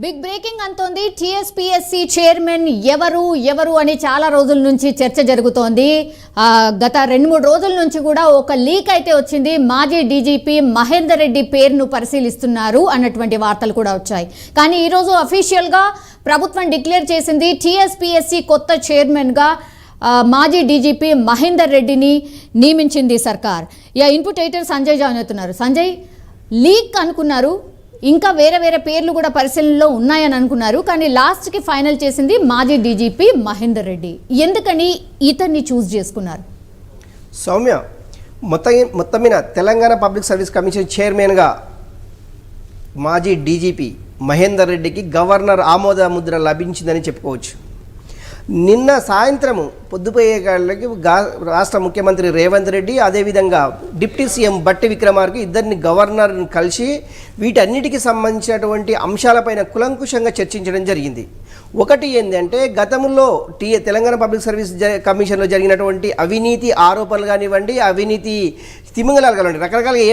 Big breaking అంటోంది. TSPSC chairman ఎవరు అని చాలా రోజుల నుంచి చర్చ జరుగుతోంది. గత 2-3 రోజుల నుంచి కూడా ఒక లీక్ అయితే వచ్చింది. మాజీ డీజీపీ మహేందర్ రెడ్డి పేరును పరిశీలిస్తున్నారు అన్నటువంటి వార్తలు కూడా వచ్చాయి. కానీ ఈరోజు అఫీషియల్గా ప్రభుత్వం డిక్లేర్ చేసింది టీఎస్పీఎస్సీ కొత్త చైర్మన్గా మాజీ డీజీపీ మహేందర్ రెడ్డిని నియమించింది సర్కార్. ఇన్పుట్ ఎడిటర్ సంజయ్ జాయిన్ అవుతున్నారు. సంజయ్, లీక్ అనుకున్నారు, ఇంకా వేరే పేర్లు కూడా పరిశీలనలో ఉన్నాయని అనుకున్నారు, కానీ లాస్ట్కి ఫైనల్ చేసింది మాజీ డీజీపీ మహేందర్ రెడ్డి. ఎందుకని ఇతన్ని చూస్ చేసుకున్నారు? సౌమ్య, మొత్తం మీద తెలంగాణ పబ్లిక్ సర్వీస్ కమిషన్ చైర్మన్గా మాజీ డీజీపీ మహేందర్ రెడ్డికి గవర్నర్ ఆమోద ముద్ర లభించిందని చెప్పుకోవచ్చు. నిన్న సాయంత్రము పొద్దుపోయే కాళ్ళకి రాష్ట్ర ముఖ్యమంత్రి రేవంత్ రెడ్డి అదేవిధంగా డిప్యూటీ సీఎం బట్టి విక్రమార్క ఇద్దరిని గవర్నర్ని కలిసి వీటన్నిటికీ సంబంధించినటువంటి అంశాలపైన కులంకుశంగా చర్చించడం జరిగింది. ఒకటి ఏంటంటే, గతంలో తెలంగాణ పబ్లిక్ సర్వీస్ కమిషన్లో జరిగినటువంటి అవినీతి ఆరోపణలు కానివ్వండి, అవినీతి తిమింగలాలు కానివ్వండి, రకరకాలుగా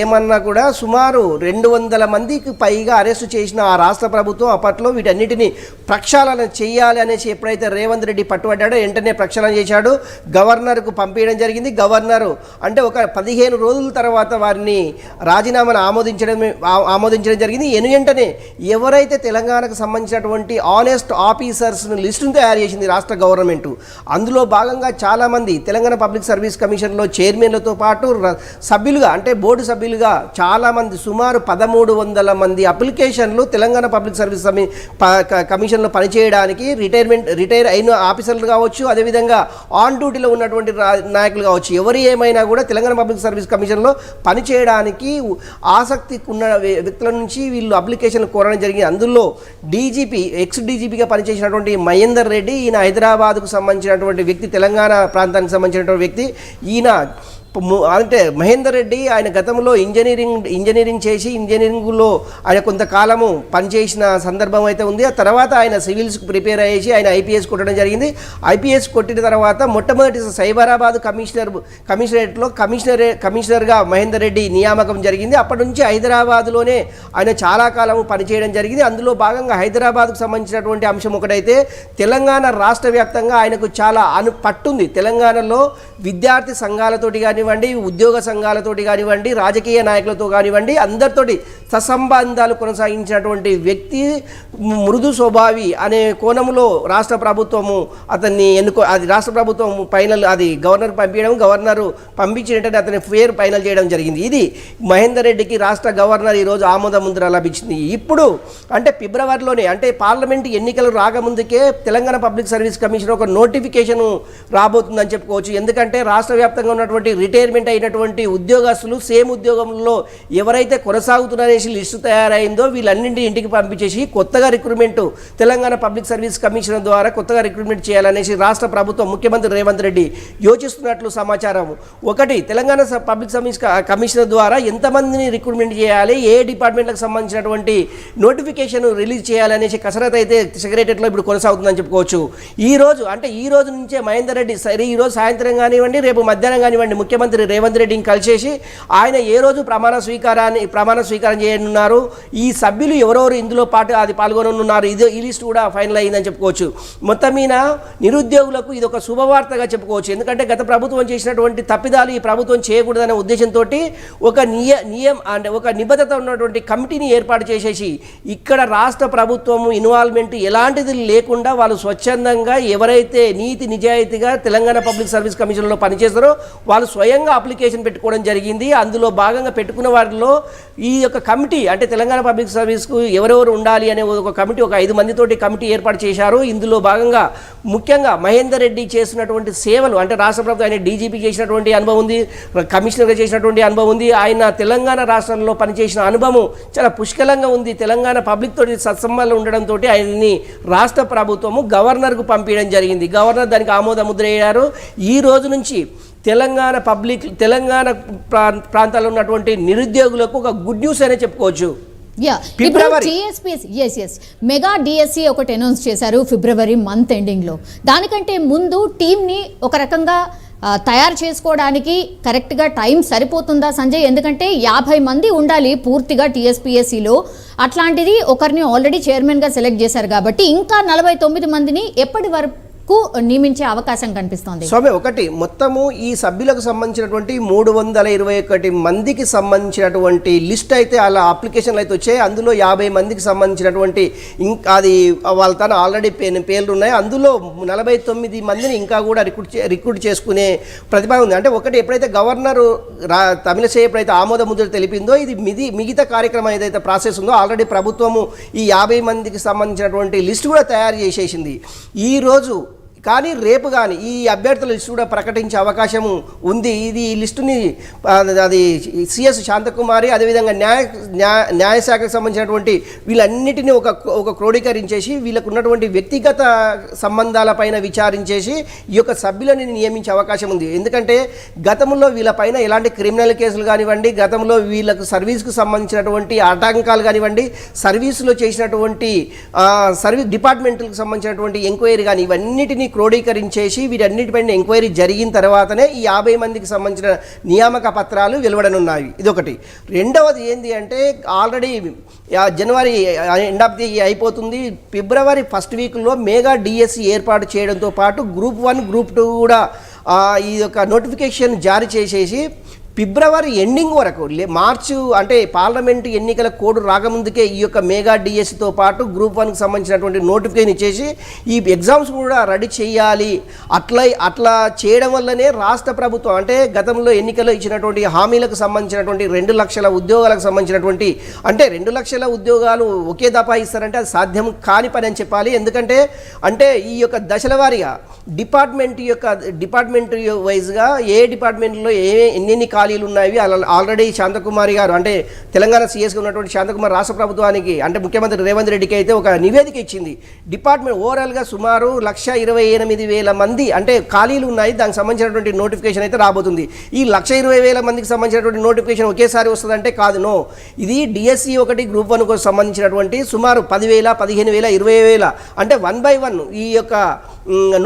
ఏమన్నా కూడా సుమారు 200 మందికి పైగా అరెస్టు చేసిన ఆ రాష్ట్ర ప్రభుత్వం అప్పట్లో వీటన్నిటిని ప్రక్షాళన చేయాలి అనేసి ఎప్పుడైతే రేవంత్ రెడ్డి పట్టుబడ్డాడో వెంటనే ప్రక్షాళన చేశాడు, గవర్నర్కు పంపించడం జరిగింది. గవర్నరు అంటే ఒక 15 రోజుల తర్వాత వారిని రాజీనామాను ఆమోదించడం జరిగింది. వెంటనే ఎవరైతే తెలంగాణకు సంబంధించినటువంటి ఆనెస్ట్ ఆఫీసర్స్ను లిస్టును తయారు చేసింది రాష్ట్ర గవర్నమెంటు. అందులో భాగంగా చాలామంది తెలంగాణ పబ్లిక్ సర్వీస్ కమిషన్లో చైర్మన్లతో పాటు సభ్యులుగా అంటే బోర్డు సభ్యులుగా చాలామంది సుమారు 1300 మంది అప్లికేషన్లు తెలంగాణ పబ్లిక్ సర్వీస్ కమిషన్లో పనిచేయడానికి రిటైర్ అయిన ఆఫీసర్లు కావచ్చు, అదేవిధంగా ఆన్ డ్యూటీలో ఉన్నటువంటి నాయకులు కావచ్చు, ఎవరు ఏమైనా కూడా తెలంగాణ పబ్లిక్ సర్వీస్ కమిషన్లో పనిచేయడానికి ఆసక్తి ఉన్న వ్యక్తుల నుంచి వీళ్ళు అప్లికేషన్లు కోరడం జరిగింది. అందులో డీజీపీ ఎక్స్ డీజీపీగా పనిచేసినటువంటి మహేందర్ రెడ్డి, ఈయన హైదరాబాద్కు సంబంధించినటువంటి వ్యక్తి, తెలంగాణ ప్రాంతానికి సంబంధించినటువంటి వ్యక్తి. ఈయన అంటే మహేందర్ రెడ్డి ఆయన గతంలో ఇంజనీరింగ్ చేసి ఇంజనీరింగ్లో ఆయన కొంతకాలము పనిచేసిన సందర్భం అయితే ఉంది. ఆ తర్వాత ఆయన సివిల్స్కి ప్రిపేర్ అయ్యేసి ఆయన ఐపీఎస్ కొట్టడం జరిగింది. ఐపీఎస్ కొట్టిన తర్వాత మొట్టమొదటి సైబరాబాద్ కమిషనరేట్లో కమిషనర్గా మహేందర్ రెడ్డి నియామకం జరిగింది. అప్పటి నుంచి హైదరాబాద్లోనే ఆయన చాలా కాలము పనిచేయడం జరిగింది. అందులో భాగంగా హైదరాబాద్కు సంబంధించినటువంటి అంశం ఒకటైతే, తెలంగాణ రాష్ట్ర వ్యాప్తంగా ఆయనకు చాలా పట్టుంది. తెలంగాణలో విద్యార్థి సంఘాలతోటి కానివ్వండి, ఉద్యోగ సంఘాలతోటి కానివ్వండి, రాజకీయ నాయకులతో కానివ్వండి, అందరితోటి సత్సంబంధాలు కొనసాగించినటువంటి వ్యక్తి, మృదు స్వభావి అనే కోణంలో రాష్ట్ర ప్రభుత్వము అతన్ని అది రాష్ట్ర ప్రభుత్వం ఫైనల్ అది గవర్నర్ పంపించడం, గవర్నరు పంపించినట్టు అతని పేరు ఫైనల్ చేయడం జరిగింది. ఇది మహేందర్ రెడ్డికి రాష్ట్ర గవర్నర్ ఈరోజు ఆమోద ముద్ర లభించింది. ఇప్పుడు అంటే ఫిబ్రవరిలోనే, అంటే పార్లమెంట్ ఎన్నికలు రాకముందుకే తెలంగాణ పబ్లిక్ సర్వీస్ కమిషన్ ఒక నోటిఫికేషన్ రాబోతుందని చెప్పుకోవచ్చు. ఎందుకంటే రాష్ట్ర వ్యాప్తంగా ఉన్నటువంటి రిటైర్మెంట్ అయినటువంటి ఉద్యోగస్తులు సేమ్ ఉద్యోగంలో ఎవరైతే కొనసాగుతున్నారనేసి లిస్టు తయారైందో వీళ్ళన్నింటి ఇంటికి పంపించేసి కొత్తగా recruitment Telangana public service commission ద్వారా కొత్తగా రిక్రూట్మెంట్ చేయాలనేసి రాష్ట్ర ప్రభుత్వం ముఖ్యమంత్రి రేవంత్ రెడ్డి యోచిస్తున్నట్లు సమాచారం. ఒకటి, తెలంగాణ పబ్లిక్ సర్వీస్ కమిషన్ ద్వారా ఎంతమందిని రిక్రూట్మెంట్ చేయాలి, ఏ డిపార్ట్మెంట్లకు సంబంధించినటువంటి నోటిఫికేషన్ రిలీజ్ చేయాలనేసి కసరత్ అయితే సెక్రటరీలో ఇప్పుడు కొనసాగుతుందని చెప్పుకోవచ్చు. ఈ రోజు నుంచే మహేందర్ రెడ్డి ఈరోజు సాయంత్రం కానివ్వండి, రేపు మధ్యాహ్నం కానివ్వండి, ముఖ్యమంత్రి రేవంత్ రెడ్డిని కలిసేసి ఆయన ఏ రోజు ప్రమాణ స్వీకారం చేయనున్నారు, ఈ సభ్యులు ఎవరెవరు ఇందులో పాల్గొననున్నారు, ఈ లిస్ట్ కూడా ఫైనల్ అయిందని చెప్పుకోవచ్చు. మొత్తం మీద నిరుద్యోగులకు ఇది ఒక శుభవార్తగా చెప్పుకోవచ్చు. ఎందుకంటే గత ప్రభుత్వం చేసినటువంటి తప్పిదాలు ఈ ప్రభుత్వం చేయకూడదనే ఉద్దేశంతో ఒక నిబద్ధత ఉన్నటువంటి కమిటీని ఏర్పాటు చేసేసి ఇక్కడ రాష్ట్ర ప్రభుత్వము ఇన్వాల్వ్మెంట్ ఎలాంటిది లేకుండా వాళ్ళు స్వచ్ఛందంగా ఎవరైతే నీతి నిజాయితీగా తెలంగాణ పబ్లిక్ సర్వీస్ కమిషన్లో పనిచేస్తారో వాళ్ళు స్వయంగా అప్లికేషన్ పెట్టుకోవడం జరిగింది. అందులో భాగంగా పెట్టుకున్న వారిలో ఈ యొక్క కమిటీ అంటే తెలంగాణ పబ్లిక్ సర్వీస్కు ఎవరెవరు ఉండాలి అనే ఒక కమిటీ, ఒక 5 మందితోటి కమిటీ ఏర్పాటు చేశారు. ఇందులో భాగంగా ముఖ్యంగా మహేందర్ రెడ్డి చేసినటువంటి సేవలు అంటే రాష్ట్ర ప్రభుత్వం ఆయన డీజీపీ చేసినటువంటి అనుభవం ఉంది, కమిషనర్గా చేసినటువంటి అనుభవం ఉంది, ఆయన తెలంగాణ రాష్ట్రంలో పనిచేసిన అనుభవం చాలా పుష్కలంగా ఉంది. తెలంగాణ పబ్లిక్ తోటి సత్సంబంధాలు ఉండడంతో ఆయన్ని రాష్ట్ర ప్రభుత్వము గవర్నర్కు పంపించడం జరిగింది. గవర్నర్ దానికి ఆమోద ముద్ర వేయారు. ఈ రోజు నుంచి తెలంగాణ ప్రాంతాల్లో ఉన్నటువంటి నిరుద్యోగులకు ఒక గుడ్ న్యూస్ అనే చెప్పుకోవచ్చు. మెగా డిఎస్సి ఒకటి అనౌన్స్ చేశారు ఫిబ్రవరి మంత్ ఎండింగ్లో. దానికంటే ముందు టీంని ఒక రకంగా తయారు చేసుకోవడానికి కరెక్ట్గా టైం సరిపోతుందా సంజయ్? ఎందుకంటే 50 మంది ఉండాలి పూర్తిగా టీఎస్పీఎస్సీలో, అట్లాంటిది ఒకరిని ఆల్రెడీ చైర్మన్గా సెలెక్ట్ చేశారు కాబట్టి ఇంకా 49 మందిని ఎప్పటి వరకు నియమించే అవకాశం కనిపిస్తోంది? స్వామి, ఒకటి మొత్తము ఈ సభ్యులకు సంబంధించినటువంటి 321 మందికి సంబంధించినటువంటి లిస్ట్ అయితే అలా అప్లికేషన్లు అయితే వచ్చాయి. అందులో 50 మందికి సంబంధించినటువంటి ఇంకా అది వాళ్ళ తన ఆల్రెడీ పేర్లు ఉన్నాయి. అందులో 49 మందిని ఇంకా కూడా రిక్రూట్ చేసుకునే ప్రతిభ ఉంది. అంటే ఒకటి ఎప్పుడైతే గవర్నర్ తమిళసై ఎప్పుడైతే ఆమోద ముద్ర తెలిపిందో ఇది మిగతా కార్యక్రమం ఏదైతే ప్రాసెస్ ఉందో ఆల్రెడీ ప్రభుత్వము ఈ 50 మందికి సంబంధించినటువంటి లిస్ట్ కూడా తయారు చేసేసింది ఈరోజు. కానీ రేపు కానీ ఈ అభ్యర్థుల లిస్టు కూడా ప్రకటించే అవకాశం ఉంది. ఇది ఈ లిస్టుని అది సిఎస్ శాంతకుమారి, అదేవిధంగా న్యాయశాఖకు సంబంధించినటువంటి వీళ్ళన్నిటినీ ఒక క్రోడీకరించేసి వీళ్ళకు ఉన్నటువంటి వ్యక్తిగత సంబంధాలపైన విచారించేసి ఈ యొక్క సభ్యులని నియమించే అవకాశం ఉంది. ఎందుకంటే గతంలో వీళ్ళపైన ఎలాంటి క్రిమినల్ కేసులు కానివ్వండి, గతంలో వీళ్ళకు సర్వీస్కు సంబంధించినటువంటి ఆటంకాలు కానివ్వండి, సర్వీసులో చేసినటువంటి సర్వీస్ డిపార్ట్మెంట్లకు సంబంధించినటువంటి ఎంక్వైరీ కానీ ఇవన్నిటినీ క్రోడీకరించేసి వీటన్నిటిపైన ఎంక్వైరీ జరిగిన తర్వాతనే ఈ 50 మందికి సంబంధించిన నియామక పత్రాలు వెలువడనున్నాయి. ఇదొకటి. రెండవది ఏంటి అంటే already January end of the అయిపోతుంది. ఫిబ్రవరి ఫస్ట్ వీక్లో మెగా డిఎస్సి ఏర్పాటు చేయడంతో పాటు గ్రూప్ 1 గ్రూప్ 2 కూడా ఈ యొక్క నోటిఫికేషన్ జారీ చేసేసి ఫిబ్రవరి ఎండింగ్ వరకు మార్చు అంటే పార్లమెంటు ఎన్నికల కోడ్ రాకముందుకే ఈ యొక్క మెగా డిఎస్సితో పాటు గ్రూప్ 1కి సంబంధించినటువంటి నోటిఫికేషన్ ఇచ్చేసి ఈ ఎగ్జామ్స్ కూడా రెడీ చేయాలి. అట్లా చేయడం వల్లనే రాష్ట్ర ప్రభుత్వం అంటే గతంలో ఎన్నికల్లో ఇచ్చినటువంటి హామీలకు సంబంధించినటువంటి 2 లక్షల ఉద్యోగాలకు సంబంధించినటువంటి అంటే 2 లక్షల ఉద్యోగాలు ఒకే దఫా ఇస్తారంటే అది సాధ్యం కాని పని అని చెప్పాలి. ఎందుకంటే అంటే ఈ యొక్క దశల వారీగా డిపార్ట్మెంట్ వైజ్గా ఏ డిపార్ట్మెంట్లో ఎన్ని ఖాళీలు ఉన్నాయి ఆల్రెడీ శాంతకుమారి గారు అంటే తెలంగాణ సీఎస్గా ఉన్నటువంటి శాంతకుమారి రాష్ట్ర ప్రభుత్వానికి అంటే ముఖ్యమంత్రి రేవంత్ రెడ్డికి అయితే ఒక నివేదిక ఇచ్చింది. డిపార్ట్మెంట్ ఓవరాల్గా సుమారు 128,000 మంది అంటే ఖాళీలు ఉన్నాయి. దానికి సంబంధించినటువంటి నోటిఫికేషన్ అయితే రాబోతుంది. ఈ 120,000 మందికి సంబంధించినటువంటి నోటిఫికేషన్ ఒకేసారి వస్తుందంటే కాదు, నో. ఇది డిఎస్సి 1 గ్రూప్ 1కు సంబంధించినటువంటి సుమారు 10,000, 15,000, 20,000 అంటే 1 by 1 ఈ యొక్క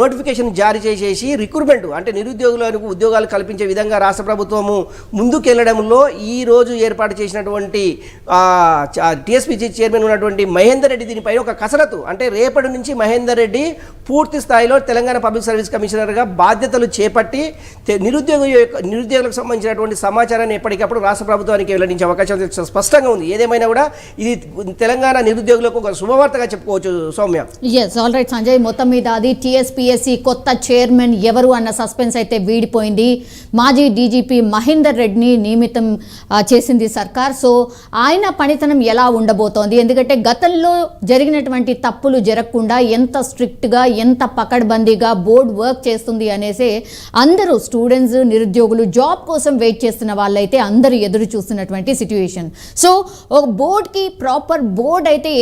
నోటిఫికేషన్ జారీ చేసేసి రిక్రూట్మెంట్ అంటే నిరుద్యోగులకు ఉద్యోగాలు కల్పించే విధంగా రాష్ట్ర ప్రభుత్వము ముందుకెళ్లడంలో ఈ రోజు ఏర్పాటు చేసినటువంటి టీఎస్పీసీ చైర్మన్ ఉన్నటువంటి మహేందర్ రెడ్డి దీనిపై ఒక కసరత్తు అంటే రేపటి నుంచి మహేందర్ రెడ్డి పూర్తి స్థాయిలో తెలంగాణ పబ్లిక్ సర్వీస్ కమిషనర్గా బాధ్యతలు చేపట్టి నిరుద్యోగులకు సంబంధించినటువంటి సమాచారాన్ని ఎప్పటికప్పుడు రాష్ట్ర ప్రభుత్వానికి వెల్లడించే అవకాశం స్పష్టంగా ఉంది. ఏదేమైనా కూడా ఇది తెలంగాణ నిరుద్యోగులకు ఒక శుభవార్తగా చెప్పుకోవచ్చు. Soumya, yes, all right Sanjay, మొత్తం మీద అది టీఎస్పీఎస్సీ కొత్త చైర్మన్ ఎవరు అన్న సస్పెన్స్ అయితే వీడిపోయింది. మాజీ డీజీపీ మహేందర్ రెడ్డిని నియమితం చేసింది సర్కార్. సో ఆయన పనితనం ఎలా ఉండబోతోంది? ఎందుకంటే గతంలో జరిగినటువంటి తప్పులు జరగకుండా ఎంత స్ట్రిక్ట్గా ఎంత పకడ్బందీగా బోర్డు వర్క్ చేస్తుంది అనేసి అందరూ స్టూడెంట్స్ నిరుద్యోగులు జాబ్ కోసం వెయిట్ చేస్తున్న వాళ్ళైతే అందరూ ఎదురు చూస్తున్నటువంటి సిట్యుయేషన్. సో ఒక బోర్డ్కి ప్రాపర్ బోర్డ్ అయితే